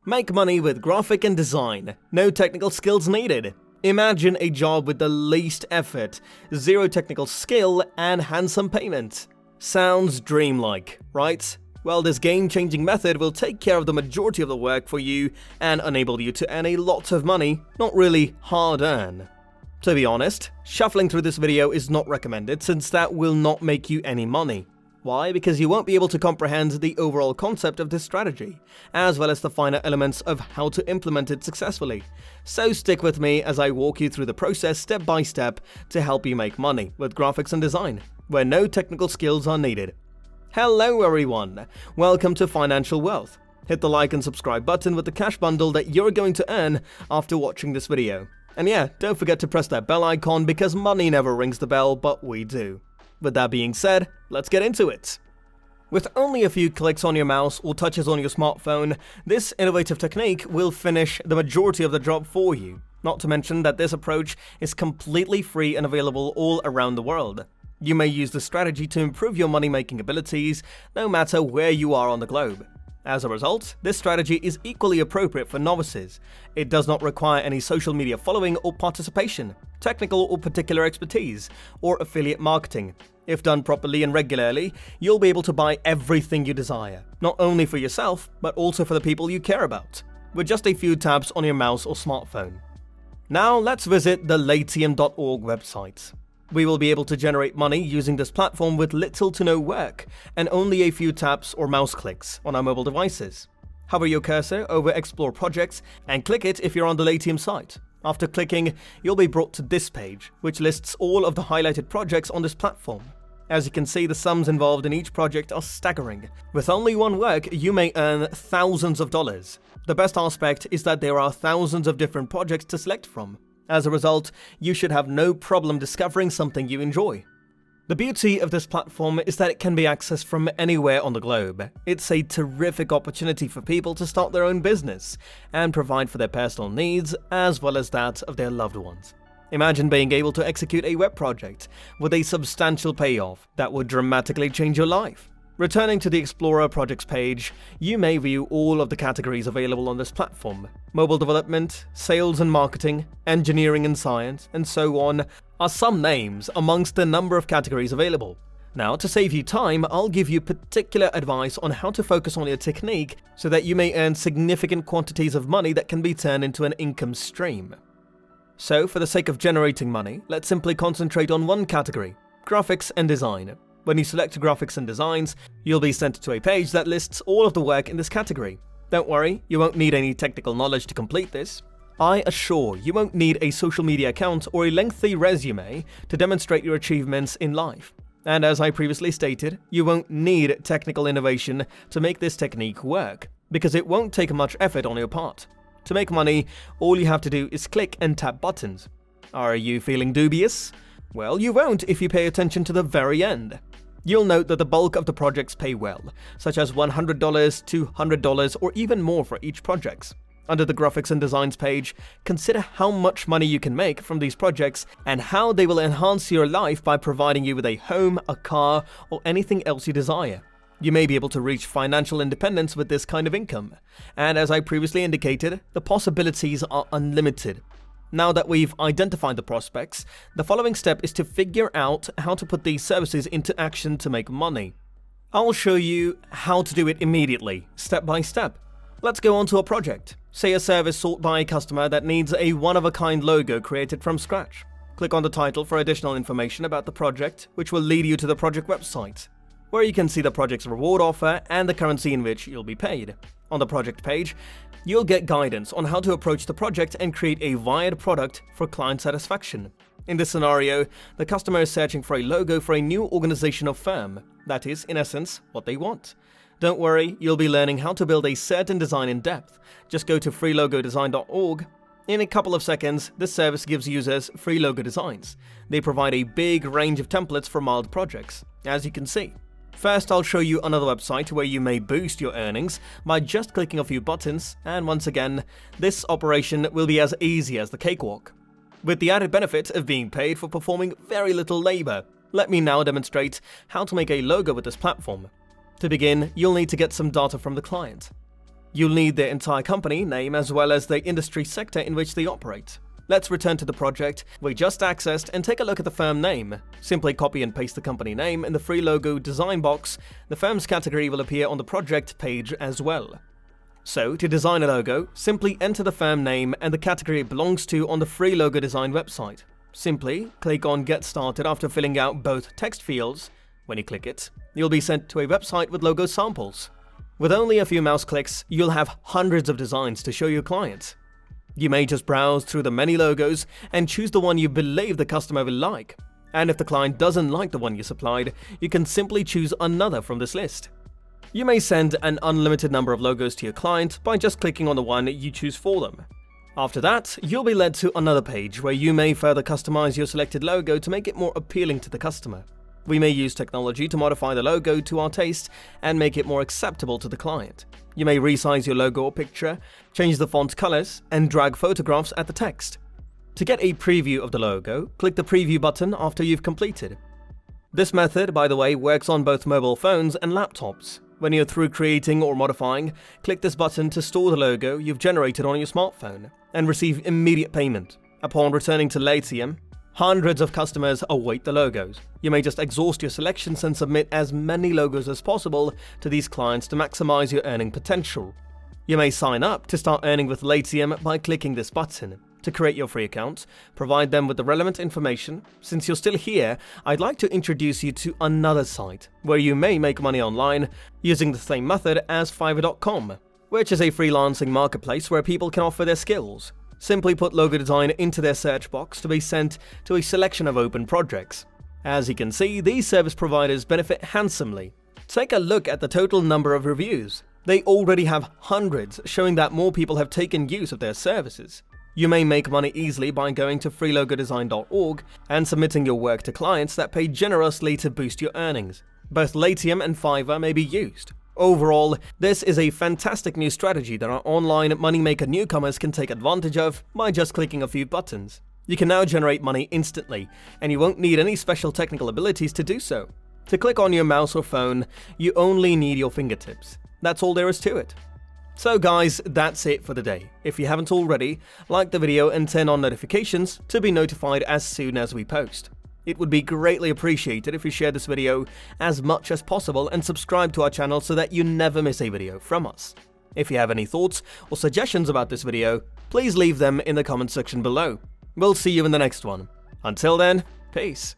Make money with graphic and design. No technical skills needed. Imagine a job with the least effort, zero technical skill, and handsome payment. Sounds dreamlike, right? Well, this game-changing method will take care of the majority of the work for you and enable you to earn a lot of money, not really hard-earned. To be honest, shuffling through this video is not recommended since that will not make you any money. Why? Because you won't be able to comprehend the overall concept of this strategy, as well as the finer elements of how to implement it successfully. So stick with me as I walk you through the process step by step to help you make money with graphics and design, where no technical skills are needed. Hello everyone, welcome to Financial Wealth. Hit the like and subscribe button with the cash bundle that you're going to earn after watching this video. And yeah, don't forget to press that bell icon because money never rings the bell, but we do. With that being said, let's get into it. With only a few clicks on your mouse or touches on your smartphone, this innovative technique will finish the majority of the job for you. Not to mention that this approach is completely free and available all around the world. You may use this strategy to improve your money-making abilities no matter where you are on the globe. As a result, this strategy is equally appropriate for novices. It does not require any social media following or participation, technical or particular expertise, or affiliate marketing. If done properly and regularly, you'll be able to buy everything you desire, not only for yourself, but also for the people you care about, with just a few taps on your mouse or smartphone. Now let's visit the Latium.org website. We will be able to generate money using this platform with little to no work and only a few taps or mouse clicks on our mobile devices. Hover your cursor over Explore Projects and click it if you're on the Latium site. After clicking, you'll be brought to this page, which lists all of the highlighted projects on this platform. As you can see, the sums involved in each project are staggering. With only one work, you may earn thousands of dollars. The best aspect is that there are thousands of different projects to select from. As a result, you should have no problem discovering something you enjoy. The beauty of this platform is that it can be accessed from anywhere on the globe. It's a terrific opportunity for people to start their own business and provide for their personal needs as well as that of their loved ones. Imagine being able to execute a web project with a substantial payoff that would dramatically change your life. Returning to the Explorer Projects page, you may view all of the categories available on this platform. Mobile development, sales and marketing, engineering and science, and so on are some names amongst the number of categories available. Now, to save you time, I'll give you particular advice on how to focus on your technique so that you may earn significant quantities of money that can be turned into an income stream. So, for the sake of generating money, let's simply concentrate on one category: graphics and design. When you select graphics and designs, you'll be sent to a page that lists all of the work in this category. Don't worry, you won't need any technical knowledge to complete this. I assure you won't need a social media account or a lengthy resume to demonstrate your achievements in life. And as I previously stated, you won't need technical innovation to make this technique work, because it won't take much effort on your part. To make money, all you have to do is click and tap buttons. Are you feeling dubious? Well, you won't if you pay attention to the very end. You'll note that the bulk of the projects pay well, such as $100, $200, or even more for each project. Under the Graphics and Designs page, consider how much money you can make from these projects and how they will enhance your life by providing you with a home, a car, or anything else you desire. You may be able to reach financial independence with this kind of income. And as I previously indicated, the possibilities are unlimited. Now that we've identified the prospects, the following step is to figure out how to put these services into action to make money. I'll show you how to do it immediately, step by step. Let's go on to a project. Say a service sought by a customer that needs a one-of-a-kind logo created from scratch. Click on the title for additional information about the project, which will lead you to the project website, where you can see the project's reward offer and the currency in which you'll be paid. On the project page, you'll get guidance on how to approach the project and create a wired product for client satisfaction. In this scenario, the customer is searching for a logo for a new organization or firm. That is, in essence, what they want. Don't worry, you'll be learning how to build a certain design in depth. Just go to freelogodesign.org. In a couple of seconds, this service gives users free logo designs. They provide a big range of templates for mild projects, as you can see. First, I'll show you another website where you may boost your earnings by just clicking a few buttons, and once again, this operation will be as easy as the cakewalk, with the added benefit of being paid for performing very little labor. Let me now demonstrate how to make a logo with this platform. To begin, you'll need to get some data from the client. You'll need their entire company name as well as the industry sector in which they operate. Let's return to the project we just accessed and take a look at the firm name. Simply copy and paste the company name in the free logo design box. The firm's category will appear on the project page as well. So, to design a logo, simply enter the firm name and the category it belongs to on the free logo design website. Simply click on Get Started after filling out both text fields. When you click it, you'll be sent to a website with logo samples. With only a few mouse clicks, you'll have hundreds of designs to show your clients. You may just browse through the many logos and choose the one you believe the customer will like. And if the client doesn't like the one you supplied, you can simply choose another from this list. You may send an unlimited number of logos to your client by just clicking on the one you choose for them. After that, you'll be led to another page where you may further customize your selected logo to make it more appealing to the customer. We may use technology to modify the logo to our taste and make it more acceptable to the client. You may resize your logo or picture, change the font colors, and drag photographs at the text. To get a preview of the logo, click the preview button after you've completed. This method, by the way, works on both mobile phones and laptops. When you're through creating or modifying, click this button to store the logo you've generated on your smartphone and receive immediate payment. Upon returning to Latium, hundreds of customers await the logos. You may just exhaust your selections and submit as many logos as possible to these clients to maximize your earning potential. You may sign up to start earning with Latium by clicking this button. To create your free account, provide them with the relevant information. Since you're still here, I'd like to introduce you to another site where you may make money online using the same method as Fiverr.com, which is a freelancing marketplace where people can offer their skills. Simply put logo design into their search box to be sent to a selection of open projects. As you can see, these service providers benefit handsomely. Take a look at the total number of reviews. They already have hundreds, showing that more people have taken use of their services. You may make money easily by going to freelogodesign.org and submitting your work to clients that pay generously to boost your earnings. Both Latium and Fiverr may be used. Overall, this is a fantastic new strategy that our online moneymaker newcomers can take advantage of by just clicking a few buttons. You can now generate money instantly, and you won't need any special technical abilities to do so. To click on your mouse or phone, you only need your fingertips. That's all there is to it. So guys, that's it for the day. If you haven't already, like the video and turn on notifications to be notified as soon as we post. It would be greatly appreciated if you share this video as much as possible and subscribe to our channel so that you never miss a video from us. If you have any thoughts or suggestions about this video, please leave them in the comment section below. We'll see you in the next one. Until then, peace.